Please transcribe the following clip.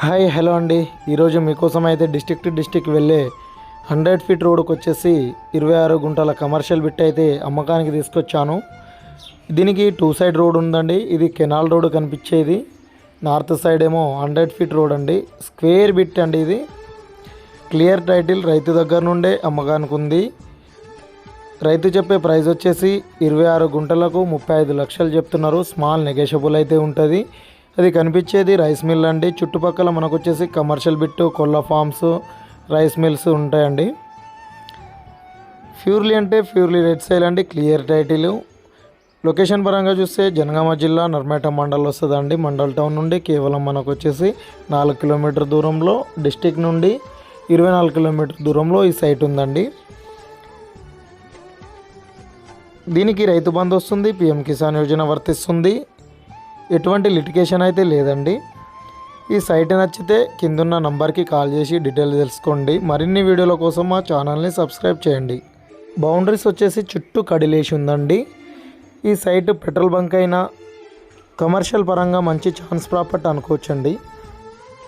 Hi hello అండి. ఈరోజు మీకోసం అయితే డిస్టిక్ వెళ్ళే 100 ఫీట్ రోడ్కి వచ్చేసి 26 గుంటల కమర్షియల్ బిట్ అయితే అమ్మకానికి తీసుకొచ్చాను. దీనికి 2 సైడ్ రోడ్ ఉందండి. ఇది కెనాల్ రోడ్ కనిపించేది. నార్త్ సైడ్ ఏమో 100 ఫీట్ రోడ్ అండి. స్క్వేర్ బిట్ అండి. ఇది క్లియర్ టైటిల్ రైతు దగ్గర నుండే అమ్మకానికి ఉంది. రైతు చెప్పే ప్రైస్ వచ్చేసి 26 గుంటలకు 35 లక్షలు చెప్తున్నారు. స్మాల్ నెగోషియబుల్ అయితే ఉంటుంది. అది కనిపించేది రైస్ మిల్ అండి. చుట్టుపక్కల మనకు వచ్చేసి కమర్షియల్ బిట్టు, కొల్ల ఫార్మ్స్, రైస్ మిల్స్ ఉంటాయండి. ప్యూర్లీ అంటే ప్యూర్లీ రెడ్ సైల్ అండి. Clear title. లొకేషన్ పరంగా చూస్తే జనగామ జిల్లా నర్మేట మండల్ వస్తుందండి. మండల్ టౌన్ నుండి కేవలం మనకు వచ్చేసి 4 కిలోమీటర్ దూరంలో, డిస్టిక్ నుండి 24 కిలోమీటర్ దూరంలో ఈ సైట్ ఉందండి. దీనికి రైతు బంధు వస్తుంది, పిఎం కిసాన్ యోజన వర్తిస్తుంది. ఎటువంటి లిటిగేషన్ అయితే లేదండి. ఈ సైట్ నచ్చితే కిందున్న నంబర్కి కాల్ చేసి డీటెయిల్స్ తెలుసుకోండి. మరిన్ని వీడియోల కోసం మా ఛానల్ని సబ్స్క్రైబ్ చేయండి. బౌండరీస్ వచ్చేసి చుట్టూ కడిలేసి ఉందండి. ఈ సైట్ పెట్రోల్ బంక్ అయినా కమర్షియల్ పరంగా మంచి ఛాన్స్ ప్రాపర్టీ అనుకోవచ్చండి.